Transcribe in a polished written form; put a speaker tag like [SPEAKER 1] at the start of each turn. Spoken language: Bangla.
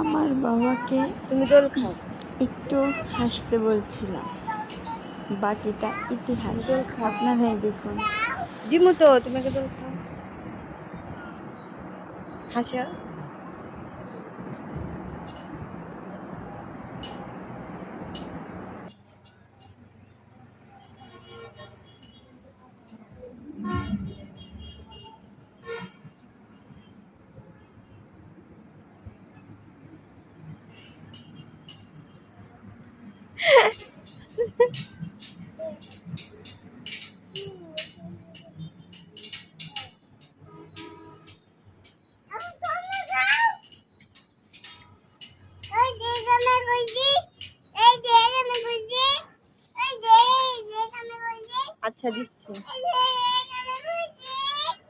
[SPEAKER 1] আমার বাবাকে
[SPEAKER 2] তুমি দোল খাও,
[SPEAKER 1] একটু হাসতে বলছিলাম, বাকিটা ইতিহাস
[SPEAKER 2] দোল খাও।
[SPEAKER 1] আপনারাই দেখুন।
[SPEAKER 2] দিমু তো, তুমি আগে দোল খাও। হাসা। আচ্ছা দিচ্ছি।